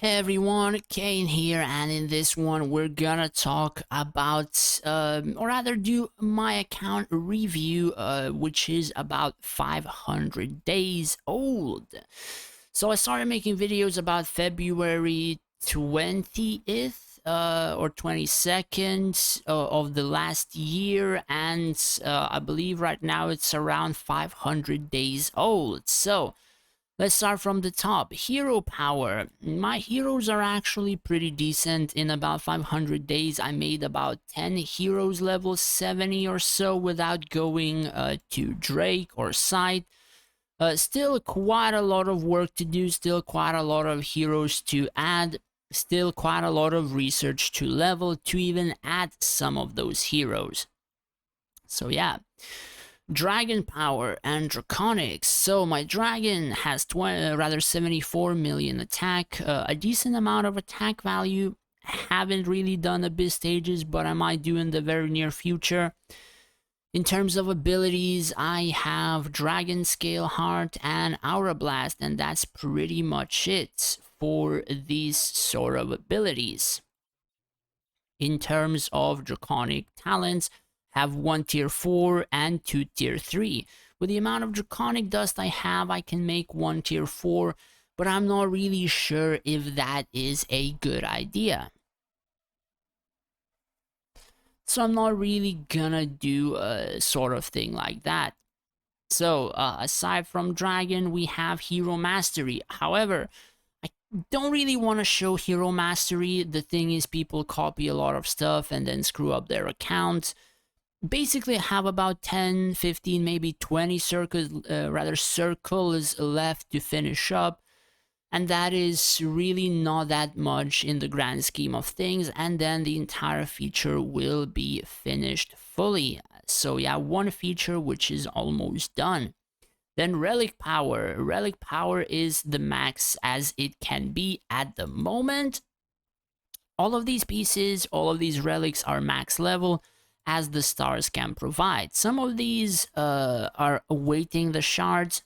Hey everyone, Kane here, and in this one we're gonna talk about, or rather do my account review, which is about 500 days old. So I started making videos about February 20th, or 22nd of the last year, and I believe right now it's around 500 days old. So let's start from the top. Hero power. My heroes are actually pretty decent. In about 500 days, I made about 10 heroes level 70 or so without going to Drake or Scythe. Still quite a lot of work to do, still quite a lot of heroes to add, still quite a lot of research to level to even add some of those heroes. So yeah. Dragon power and draconics. So my dragon has 74 million attack, a decent amount of attack value. Haven't really done abyss stages, but I might do in the very near future. In terms of abilities, I have Dragon Scale Heart and Aura Blast, and that's pretty much it for these sort of abilities. In terms of draconic talents, have one tier 4 and two tier 3. With the amount of draconic dust I have, I can make one tier 4, but I'm not really sure if that is a good idea. So I'm not really gonna do a sort of thing like that. So aside from dragon, we have hero mastery. However, I don't really want to show hero mastery. The thing is, people copy a lot of stuff and then screw up their account. Basically, I have about 10, 15, maybe 20 circles left to finish up, and that is really not that much in the grand scheme of things, and then the entire feature will be finished fully. So yeah, one feature which is almost done. Then Relic Power. Relic Power is the max as it can be at the moment. All of these pieces, all of these relics are max level as the stars can provide. Some of these are awaiting the shards.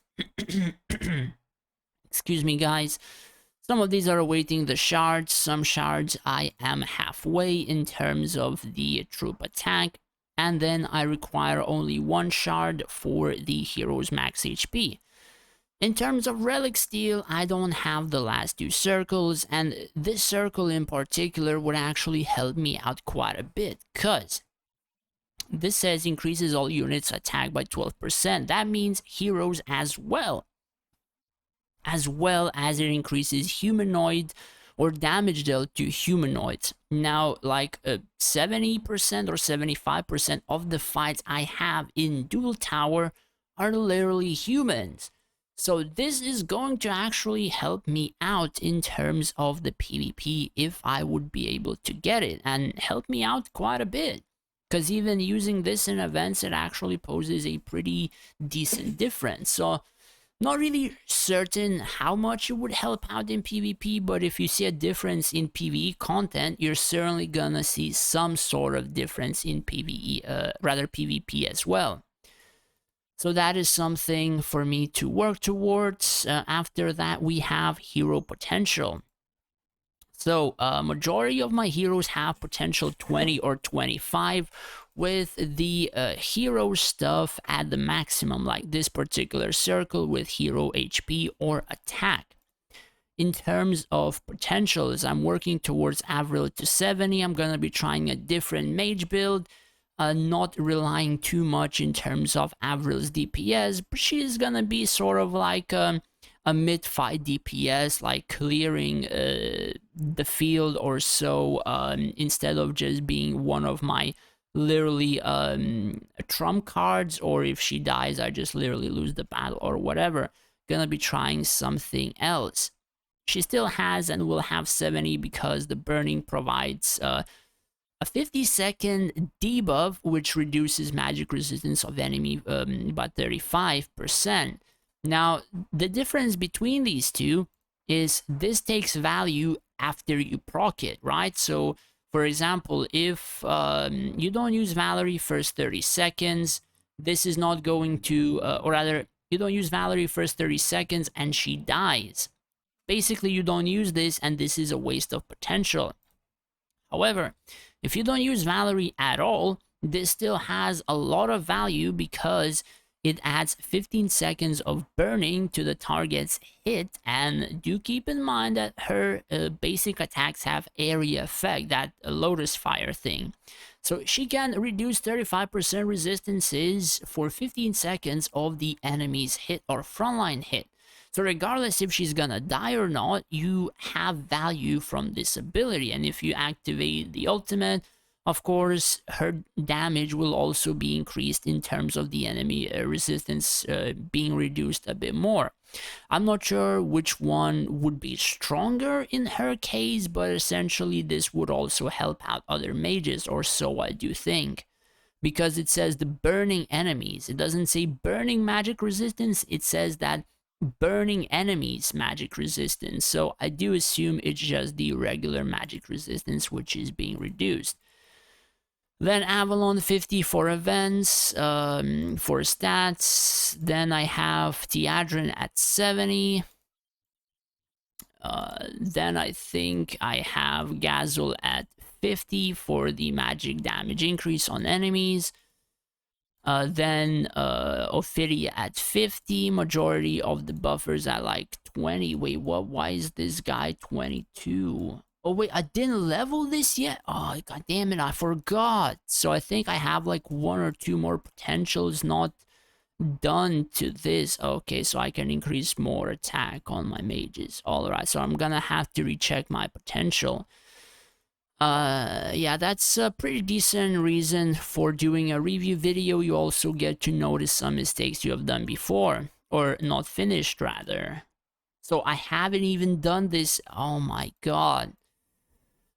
Excuse me, guys. Some of these are awaiting the shards. Some shards I am halfway in terms of the troop attack. And then I require only one shard for the hero's max HP. In terms of relic steel, I don't have the last two circles, and this circle in particular would actually help me out quite a bit, cause this says increases all units attack by 12%. That means heroes as well as it increases humanoid or damage dealt to humanoids. Now, like 70% or 75% of the fights I have in Duel Tower are literally humans. So this is going to actually help me out in terms of the PvP if I would be able to get it, and help me out quite a bit. Because even using this in events, it actually poses a pretty decent difference. So not really certain how much it would help out in PvP, but if you see a difference in PvE content, you're certainly gonna see some sort of difference in PvP as well. So that is something for me to work towards. After that, we have hero potential. So majority of my heroes have potential 20 or 25, with the hero stuff at the maximum, like this particular circle with hero HP or attack. In terms of potentials, I'm working towards Avril to 70. I'm going to be trying a different mage build, not relying too much in terms of Avril's DPS, but she's going to be sort of like a mid-fight DPS, like clearing the field or so, instead of just being one of my literally trump cards, or if she dies I just literally lose the battle or whatever. Gonna be trying something else. She still has and will have 70 because the burning provides a 50-second debuff which reduces magic resistance of enemy by 35%. Now the difference between these two is this takes value after you proc it, right? So for example, if you don't use Valerie first 30 seconds, this is not going to, or rather, you don't use Valerie first 30 seconds and she dies. basically you don't use this, and this is a waste of potential. However, if you don't use Valerie at all, this still has a lot of value because it adds 15 seconds of burning to the target's hit, and do keep in mind that her basic attacks have area effect, that lotus fire thing. So she can reduce 35% resistances for 15 seconds of the enemy's hit or frontline hit. So regardless if she's gonna die or not, you have value from this ability. And if you activate the ultimate, of course, her damage will also be increased in terms of the enemy resistance being reduced a bit more. I'm not sure which one would be stronger in her case, but essentially this would also help out other mages, or so I do think. Because it says the burning enemies. It doesn't say burning magic resistance, it says that burning enemies magic resistance. So I do assume it's just the regular magic resistance which is being reduced. Then Avalon 50 for events, for stats. Then I have Theadrin at 70. Then I think I have Gazul at 50 for the magic damage increase on enemies. Then Ophidia at 50. Majority of the buffers at like 20. Wait, what? Why is this guy 22? Oh wait, I didn't level this yet? Oh, god damn it, I forgot. So I think I have like 1 or 2 more potentials not done to this. Okay, so I can increase more attack on my mages. Alright, so I'm gonna have to recheck my potential. Yeah, that's a pretty decent reason for doing a review video. You also get to notice some mistakes you have done before, or not finished rather. So I haven't even done this. Oh my god.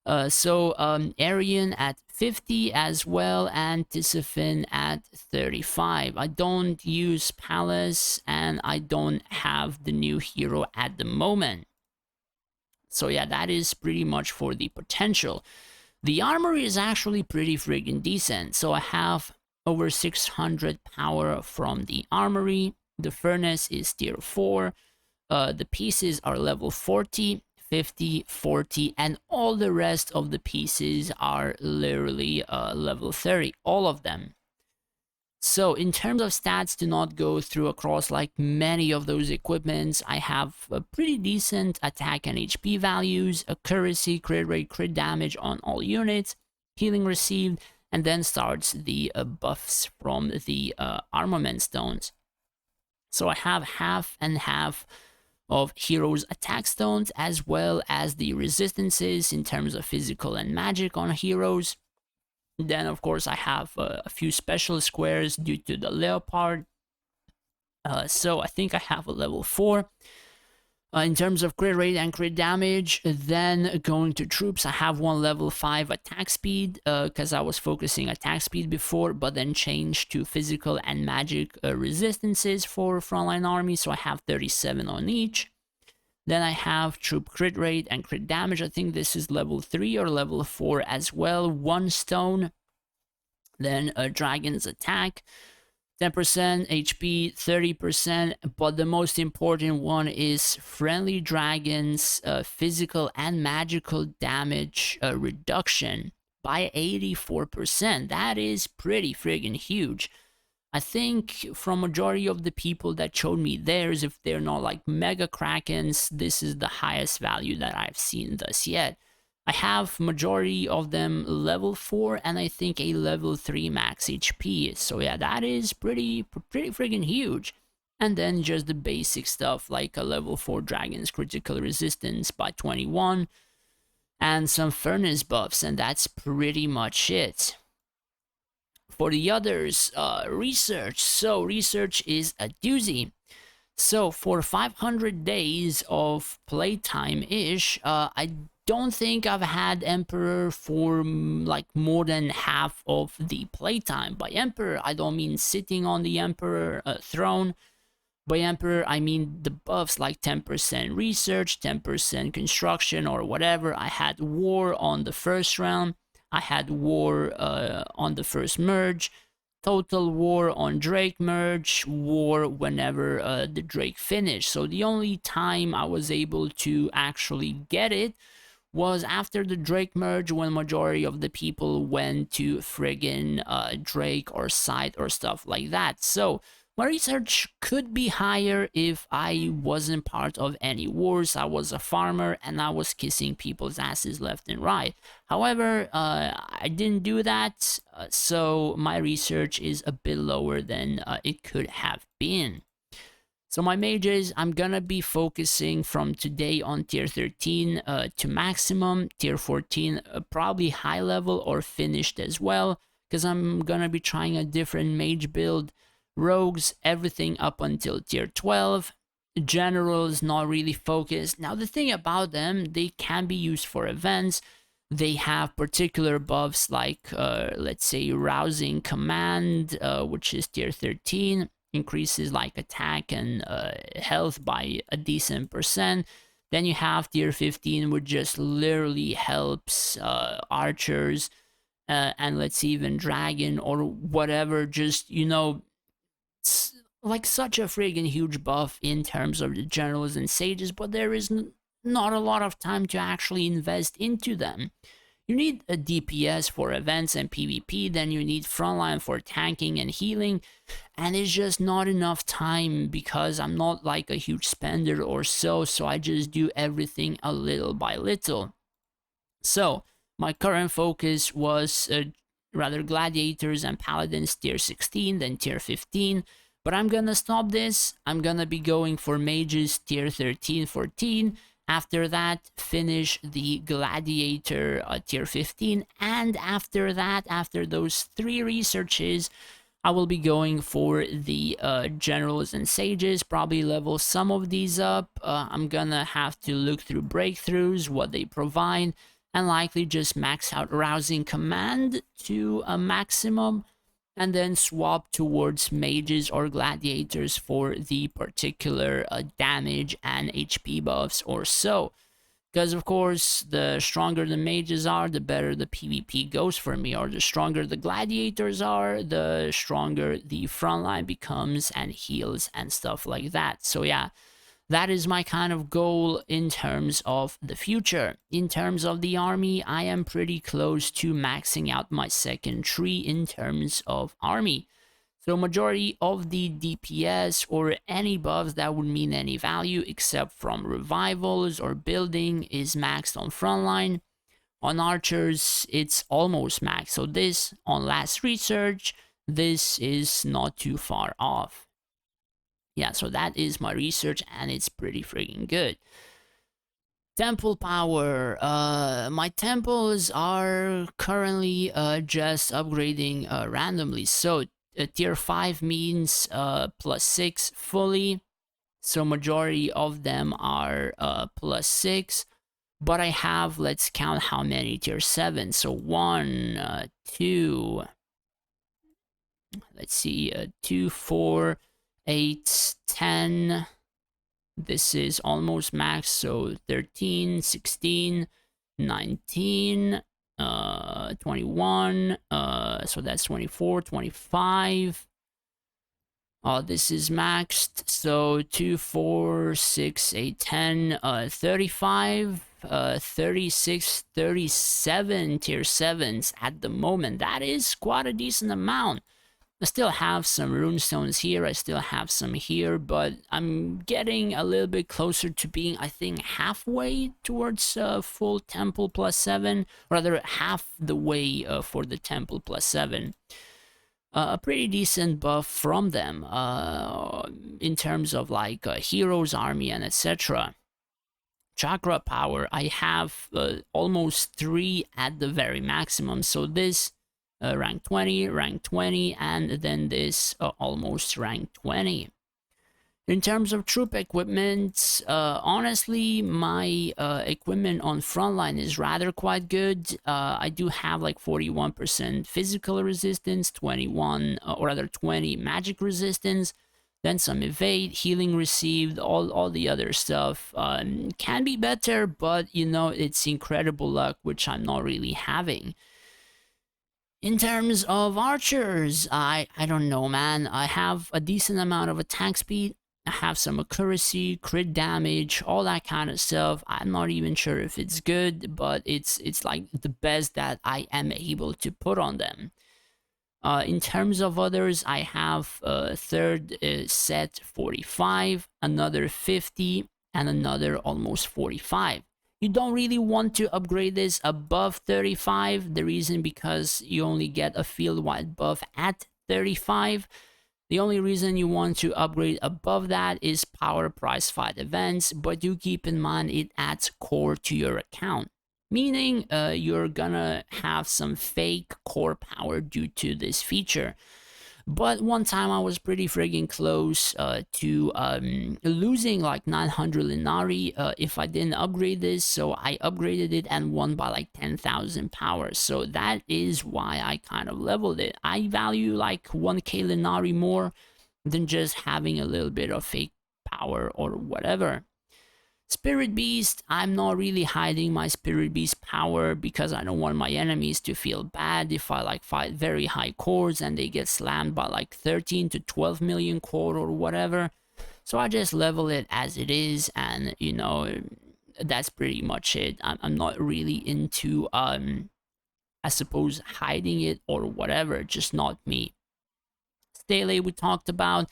Arian at 50 as well, and Tisafin at 35. I don't use Palace, and I don't have the new hero at the moment. So yeah, that is pretty much for the potential. The Armoury is actually pretty friggin' decent. So I have over 600 power from the Armoury. The Furnace is tier 4. The pieces are level 40. 50, 40, and all the rest of the pieces are literally level 30, all of them. So in terms of stats, do not go through across like many of those equipments. I have a pretty decent attack and HP values, accuracy, crit rate, crit damage on all units, healing received, and then starts the buffs from the armament stones. So I have half and half of heroes' attack stones, as well as the resistances in terms of physical and magic on heroes. Then of course I have a few special squares due to the leopard. So I think I have a level 4 in terms of crit rate and crit damage. Then going to troops, I have one level 5 attack speed, because I was focusing attack speed before, but then changed to physical and magic resistances for frontline army, so I have 37 on each. Then I have troop crit rate and crit damage. I think this is level 3 or level 4 as well. 1 stone. Then a dragon's attack, 10% HP, 30%, but the most important one is friendly dragons physical and magical damage reduction by 84%. That is pretty friggin' huge. I think from majority of the people that showed me theirs, if they're not like mega krakens, this is the highest value that I've seen thus yet. I have majority of them level 4 and I think a level 3 max HP. So yeah, that is pretty friggin' huge. And then just the basic stuff like a level 4 dragon's critical resistance by 21 and some furnace buffs, and that's pretty much it. For the others, research. So research is a doozy. So for 500 days of playtime-ish, I don't think I've had Emperor for like more than half of the playtime. By Emperor, I don't mean sitting on the Emperor throne. By Emperor, I mean the buffs like 10% research, 10% construction, or whatever. I had war on the first round. I had war on the first merge, total war on Drake merge, war whenever the Drake finished. So the only time I was able to actually get it was after the Drake merge, when majority of the people went to friggin' Drake or Scythe or stuff like that. So my research could be higher if I wasn't part of any wars. I was a farmer and I was kissing people's asses left and right. However, I didn't do that, so my research is a bit lower than it could have been. So my mages, I'm gonna be focusing from today on tier 13 to maximum, tier 14 probably high level or finished as well, because I'm gonna be trying a different mage build. Rogues, everything up until tier 12. Generals, not really focused. Now the thing about them, they can be used for events. They have particular buffs like, let's say, Rousing Command, which is tier 13. Increases like attack and health by a decent percent. Then you have tier 15, which just literally helps archers and let's see, even dragon or whatever. Just, you know, it's like such a friggin' huge buff in terms of the generals and sages, but there is not a lot of time to actually invest into them. You need a DPS for events and PvP, then you need frontline for tanking and healing, and it's just not enough time because I'm not like a huge spender or so I just do everything a little by little. So my current focus was rather gladiators and paladins tier 16, then tier 15, but I'm gonna stop this. I'm gonna be going for mages tier 13, 14, after that, finish the Gladiator tier 15. And after that, after those 3 researches, I will be going for the Generals and Sages. Probably level some of these up. I'm gonna have to look through breakthroughs, what they provide, and likely just max out Rousing Command to a maximum, and then swap towards mages or gladiators for the particular damage and HP buffs or so. Because of course, the stronger the mages are, the better the PvP goes for me, or the stronger the gladiators are, the stronger the frontline becomes and heals and stuff like that. So yeah, that is my kind of goal in terms of the future. In terms of the army, I am pretty close to maxing out my second tree in terms of army. So majority of the DPS or any buffs that would mean any value except from revivals or building is maxed on frontline. On archers, it's almost maxed. So this, on last research, this is not too far off. Yeah, so that is my research and it's pretty freaking good. Temple power. My temples are currently just upgrading randomly. So tier 5 means +6 fully. So majority of them are +6. But I have, let's count how many tier 7. So 1, 2, let's see, 2, 4, 8, 10. This is almost max, so 13, 16, 19, 21, so that's 24, 25. This is maxed, so 2, 4, 6, 8, 10, 35, 36, 37 tier 7s at the moment. That is quite a decent amount. I still have some runestones here, I still have some here, but I'm getting a little bit closer to being, I think, halfway towards full temple +7, rather half the way for the temple +7. A pretty decent buff from them in terms of like heroes, army, and etc. Chakra power, I have almost 3 at the very maximum, so this rank 20, and then this almost rank 20. In terms of troop equipment, honestly, my equipment on frontline is rather quite good. I do have like 41% physical resistance, 21, or rather 20 magic resistance, then some evade, healing received, all the other stuff. Can be better, but you know, it's incredible luck, which I'm not really having. In terms of archers, I don't know, man. I have a decent amount of attack speed. I have some accuracy, crit damage, all that kind of stuff. I'm not even sure if it's good, but it's like the best that I am able to put on them. In terms of others, I have a third set 45, another 50, and another almost 45. You don't really want to upgrade this above 35. The reason because you only get a field-wide buff at 35. The only reason you want to upgrade above that is power price fight events, but do keep in mind it adds core to your account. Meaning you're gonna have some fake core power due to this feature. But one time I was pretty friggin' close to losing like 900 Linari if I didn't upgrade this. So I upgraded it and won by like 10,000 power. So that is why I kind of leveled it. I value like 1k Linari more than just having a little bit of fake power or whatever. Spirit Beast, I'm not really hiding my Spirit Beast power because I don't want my enemies to feel bad if I like fight very high cores and they get slammed by like 13 to 12 million core or whatever. So I just level it as it is, and you know, that's pretty much it. I'm not really into I suppose hiding it or whatever, just not me. Stele we talked about.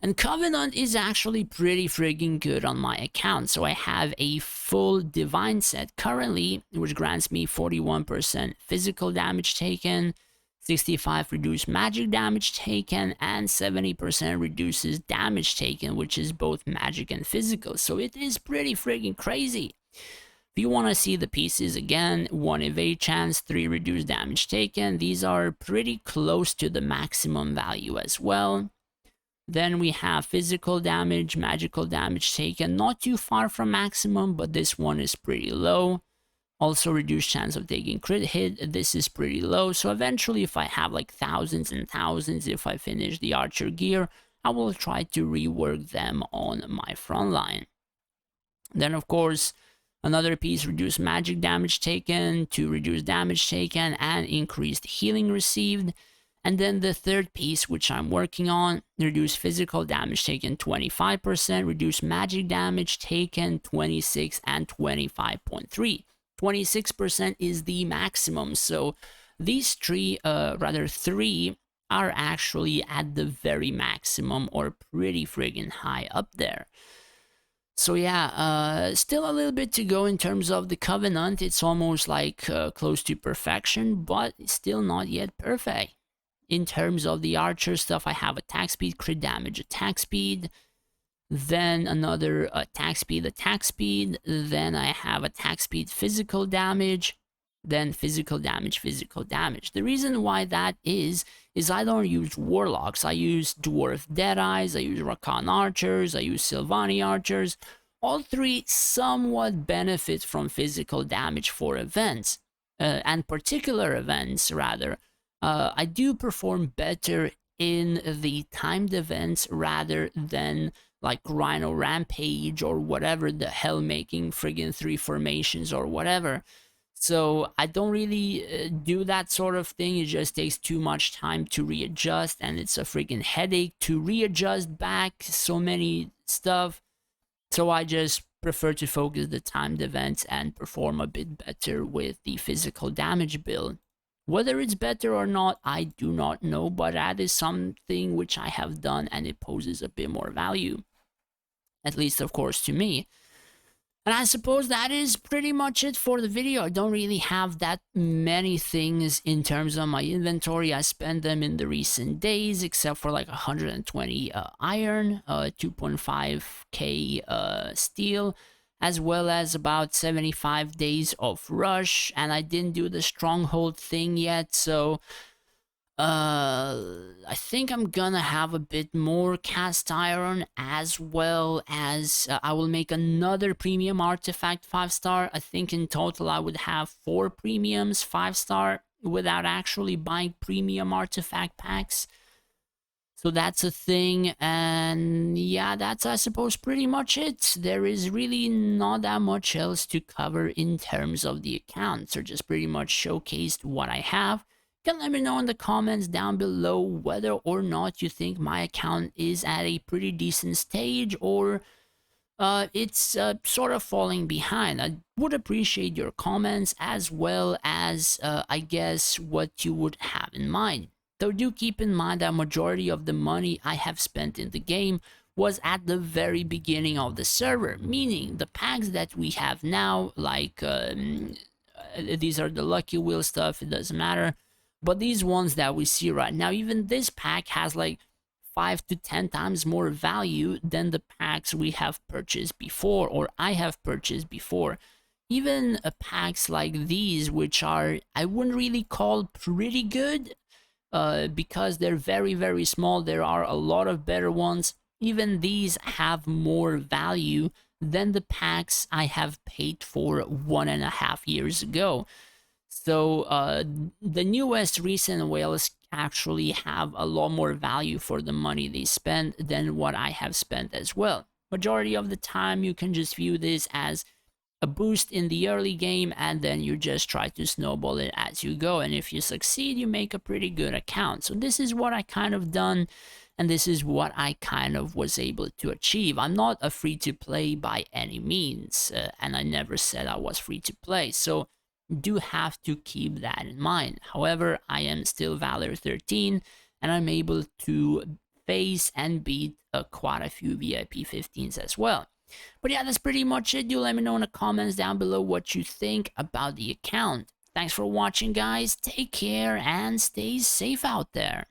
And Covenant is actually pretty friggin' good on my account. So I have a full Divine set currently, which grants me 41% physical damage taken, 65 reduced magic damage taken, and 70% reduces damage taken, which is both magic and physical. So it is pretty friggin' crazy. If you want to see the pieces again, 1 evade chance, 3 reduced damage taken. These are pretty close to the maximum value as well. Then we have physical damage, magical damage taken, not too far from maximum, but this one is pretty low. Also reduced chance of taking crit hit, this is pretty low. So eventually if I have like thousands and thousands, if I finish the archer gear, I will try to rework them on my front line. Then of course, another piece, reduced magic damage taken, to reduce damage taken, and increased healing received. And then the third piece, which I'm working on, reduce physical damage taken 25%, reduce magic damage taken 26 and 25.3. 26% is the maximum. So these three are actually at the very maximum or pretty friggin' high up there. So yeah, still a little bit to go in terms of the Covenant. It's almost like close to perfection, but still not yet perfect. In terms of the archer stuff, I have attack speed, crit damage, attack speed, then another attack speed, then I have attack speed, physical damage, then physical damage. The reason why that is I don't use warlocks. I use dwarf deadeyes, I use Rakan archers, I use Sylvani archers. All three somewhat benefit from physical damage for events, and particular events rather. I do perform better in the timed events rather than like Rhino Rampage or whatever the hell, making friggin' 3 formations or whatever. So I don't really do that sort of thing. It just takes too much time to readjust, and it's a friggin' headache to readjust back so many stuff. So I just prefer to focus the timed events and perform a bit better with the physical damage build. Whether it's better or not, I do not know, but that is something which I have done and it poses a bit more value. At least, of course, to me. And I suppose that is pretty much it for the video. I don't really have that many things in terms of my inventory. I spent them in the recent days, except for like 120 iron, 2.5k steel, as well as about 75 days of rush, and I didn't do the stronghold thing yet, so I think I'm gonna have a bit more cast iron, as well as I will make another premium artifact 5-star. I think in total I would have 4 premiums 5-star without actually buying premium artifact packs. So that's a thing, and yeah, that's, I suppose, pretty much it. There is really not that much else to cover in terms of the account, so just pretty much showcased what I have, You can let me know in the comments down below whether or not you think my account is at a pretty decent stage, or it's sort of falling behind. I would appreciate your comments, as well as, I guess, what you would have in mind. Though do keep in mind that majority of the money I have spent in the game was at the very beginning of the server, meaning the packs that we have now, like these are the lucky wheel stuff, it doesn't matter. But these ones that we see right now, even this pack has like 5 to 10 times more value than the packs we have purchased before, or I have purchased before. Even packs like these, which are, I wouldn't really call pretty good, because they're very, very small. There are a lot of better ones. Even these have more value than the packs I have paid for 1.5 years ago. So the newest recent whales actually have a lot more value for the money they spend than what I have spent as well. Majority of the time, you can just view this as a boost in the early game, and then you just try to snowball it as you go. And if you succeed, you make a pretty good account. So this is what I kind of done, and this is what I kind of was able to achieve. I'm not a free to play by any means, and I never said I was free to play. So do have to keep that in mind. However, I am still Valor 13, and I'm able to face and beat quite a few VIP 15s as well. But yeah, that's pretty much it. Do let me know in the comments down below what you think about the account. Thanks for watching, guys. Take care and stay safe out there.